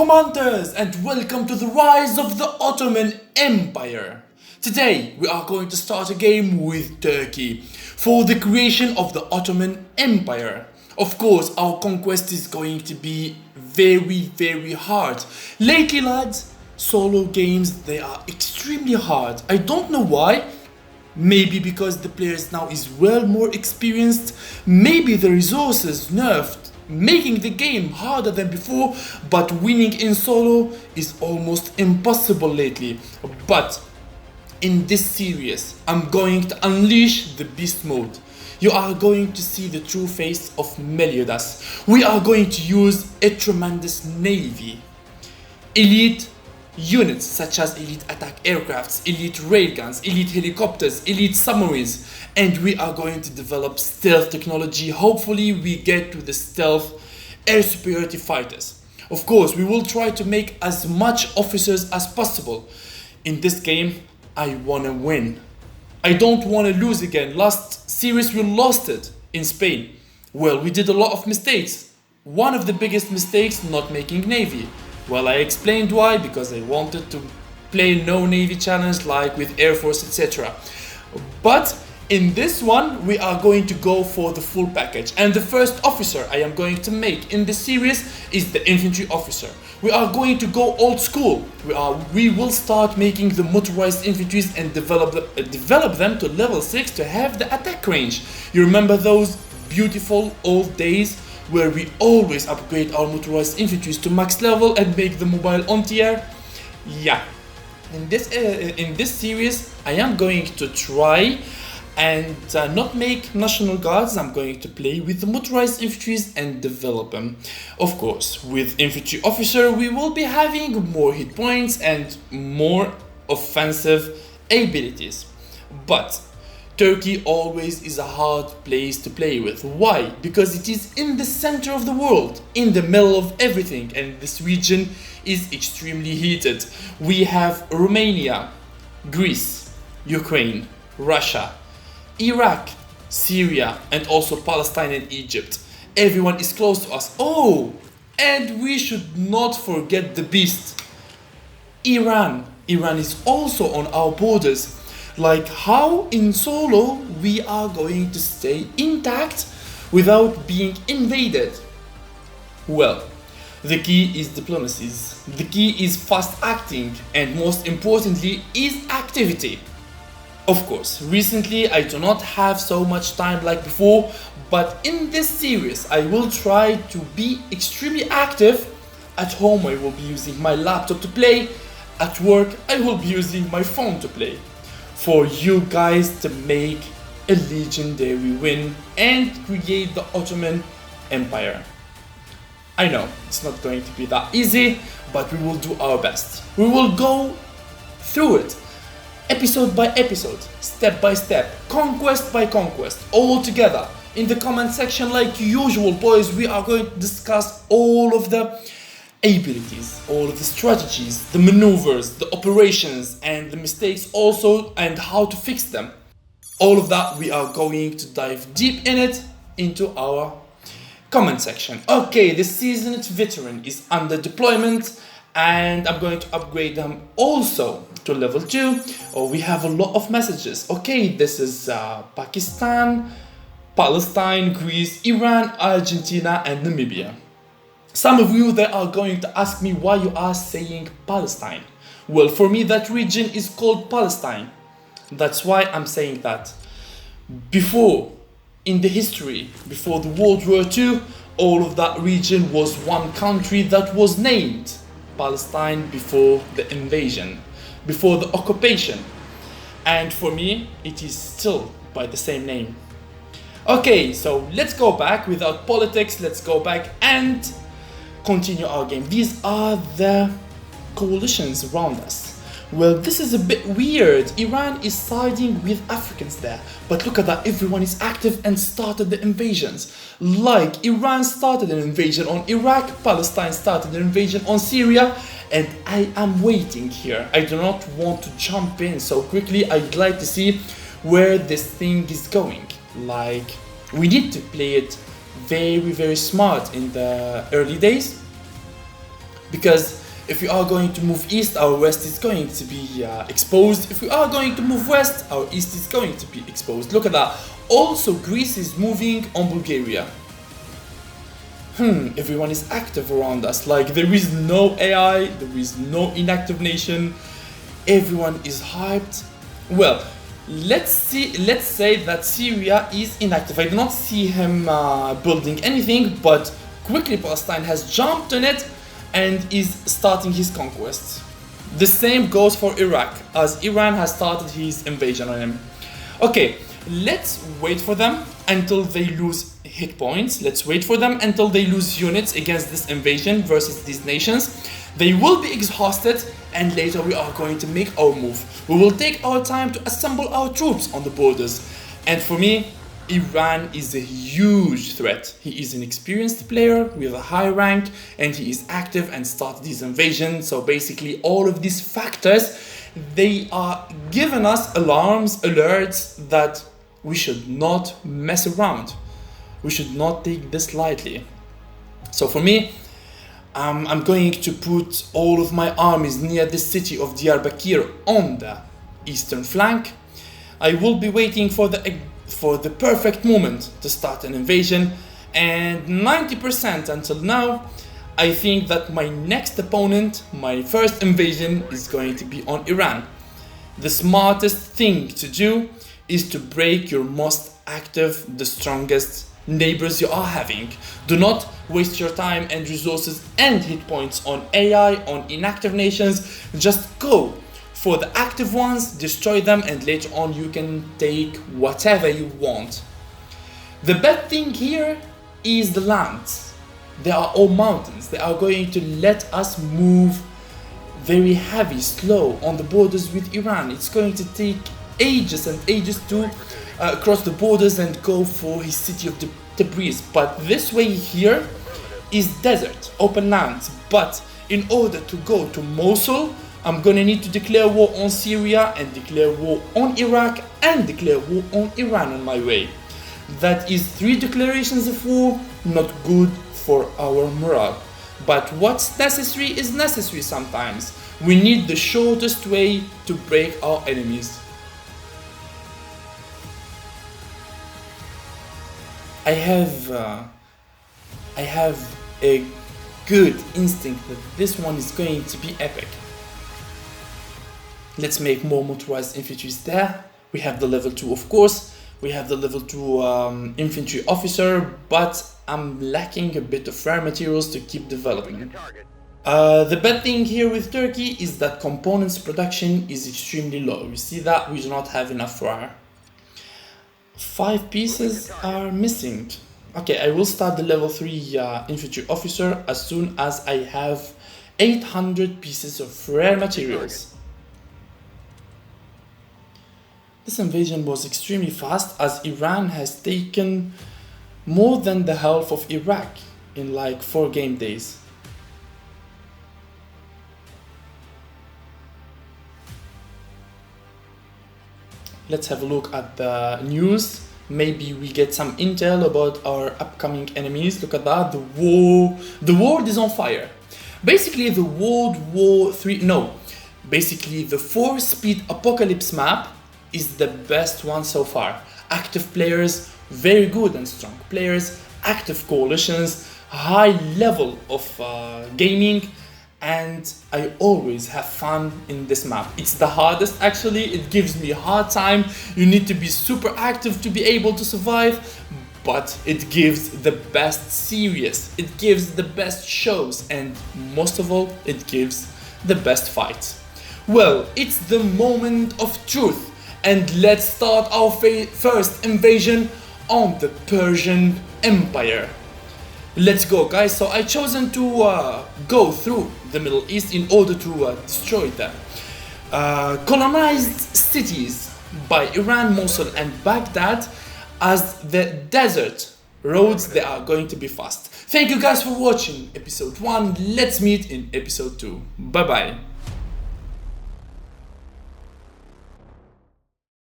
commanders, and welcome to the rise of the Ottoman Empire. Today we are going to start a game with Turkey for the creation of the Ottoman Empire. Of course, our conquest is going to be very hard. Lately, lads, solo games, they are extremely hard. I don't know why. Maybe because the players now is well more experienced. Maybe the resources nerfed, making the game harder than before, but winning in solo is almost impossible lately. But in this series, I'm going to unleash the beast mode. You are going to see the true face of Melliodas. We are going to use a tremendous navy, elite units such as elite attack aircrafts, elite railguns, elite helicopters, elite submarines, and we are going to develop stealth technology. Hopefully we get to the stealth air superiority fighters. Of course, we will try to make as much officers as possible. In this game, I wanna win. I don't wanna lose again. Last series we lost it in Spain. Well, we did a lot of mistakes. One of the biggest mistakes, not making navy. Well, I explained why, because I wanted to play no navy challenge like with Air Force, etc. But in this one, we are going to go for the full package. And the first officer I am going to make in this series is the infantry officer. We are going to go old school. We will start making the motorized infantries and develop them to level 6 to have the attack range. You remember those beautiful old days where we always upgrade our motorized infantries to max level and make the mobile anti-air? Yeah. In this series, I am going to try and not make national guards. I'm going to play with the motorized infantries and develop them. Of course, with infantry officer, we will be having more hit points and more offensive abilities. But Turkey always is a hard place to play with. Why? Because it is in the center of the world, in the middle of everything, and this region is extremely heated. We have Romania, Greece, Ukraine, Russia, Iraq, Syria, and also Palestine and Egypt. Everyone is close to us. Oh, and we should not forget the beast, Iran. Iran is also on our borders. Like, how in solo we are going to stay intact without being invaded? Well, the key is diplomacies. The key is fast acting, and most importantly is activity. Of course, recently I do not have so much time like before, but in this series I will try to be extremely active. At home I will be using my laptop to play. At work I will be using my phone to play. For you guys to make a legendary win and create the Ottoman Empire. I know it's not going to be that easy, but we will do our best. We will go through it, episode by episode, step by step, conquest by conquest, all together. In the comment section, like usual, boys, we are going to discuss all of the abilities, all of the strategies, the maneuvers, the operations, and the mistakes also, and how to fix them. All of that we are going to dive deep in it into our comment section. Okay, the seasoned veteran is under deployment, and I'm going to upgrade them also to level 2. Oh, we have a lot of messages. Okay, this is Pakistan, Palestine, Greece, Iran, Argentina, and Namibia. Some of you that are going to ask me why you are saying Palestine. Well, for me that region is called Palestine. That's why I'm saying that. Before, in the history, before the World War II, all of that region was one country that was named Palestine before the invasion, before the occupation. And for me, it is still by the same name. Okay, so let's go back without politics. Let's go back and continue our game. These are the coalitions around us. Well, this is a bit weird. Iran is siding with Africans there. But look at that, everyone is active and started the invasions. Like, Iran started an invasion on Iraq, Palestine started an invasion on Syria, and I am waiting here. I do not want to jump in so quickly. I'd like to see where this thing is going. Like, we need to play it very smart in the early days. Because if we are going to move east, our west is going to be exposed. If we are going to move west, our east is going to be exposed. Look at that. Also, Greece is moving on Bulgaria. Everyone is active around us. Like, there is no AI, there is no inactive nation. Everyone is hyped. Well, let's say that Syria is inactive. I do not see him building anything, but quickly Palestine has jumped on it and is starting his conquests. The same goes for Iraq, as Iran has started his invasion on him. Okay, let's wait for them until they lose hit points. Let's wait for them until they lose units against this invasion versus these nations. They will be exhausted, and later we are going to make our move. We will take our time to assemble our troops on the borders. And for me, Iran is a huge threat. He is an experienced player with a high rank, and he is active and started his invasion. So basically all of these factors, they are giving us alarms, alerts that we should not mess around. We should not take this lightly. So for me, I'm going to put all of my armies near the city of Diyarbakir on the eastern flank. I will be waiting for the perfect moment to start an invasion, and 90% until now, I think that my next opponent, my first invasion, is going to be on Iran. The smartest thing to do is to break your most active, the strongest neighbors you are having. Do not waste your time and resources and hit points on AI, on inactive nations. Just go for the active ones, destroy them, and later on you can take whatever you want. The bad thing here is the lands. They are all mountains. They are going to let us move very heavy, slow on the borders with Iran. It's going to take ages and ages to cross the borders and go for his city of Tabriz. But this way here is desert, open lands. But in order to go to Mosul, I'm gonna need to declare war on Syria and declare war on Iraq and declare war on Iran on my way. That is 3 declarations of war, not good for our morale. But what's necessary is necessary sometimes. We need the shortest way to break our enemies. I have a good instinct that this one is going to be epic. Let's make more motorized infantries there. We have the level 2, of course. We have the level 2 infantry officer, but I'm lacking a bit of rare materials to keep developing. The bad thing here with Turkey is that components production is extremely low. You see that we do not have enough rare. 5 pieces are missing. Okay, I will start the level 3 infantry officer as soon as I have 800 pieces of rare materials. This invasion was extremely fast, as Iran has taken more than the half of Iraq in like 4 game days. Let's have a look at the news. Maybe we get some intel about our upcoming enemies. Look at that, the world is on fire. Basically the World War 3, no, basically the 4-speed apocalypse map is the best one so far. Active players, very good and strong players, active coalitions, high level of gaming, and I always have fun in this map. It's the hardest actually, it gives me a hard time. You need to be super active to be able to survive, but it gives the best series, it gives the best shows, and most of all, it gives the best fights. Well, it's the moment of truth. And let's start our first invasion on the Persian Empire. Let's go, guys. So I chosen to go through the Middle East in order to destroy them. Colonized cities by Iran, Mosul and Baghdad, as the desert roads, they are going to be fast. Thank you guys for watching episode 1. Let's meet in episode 2. Bye bye.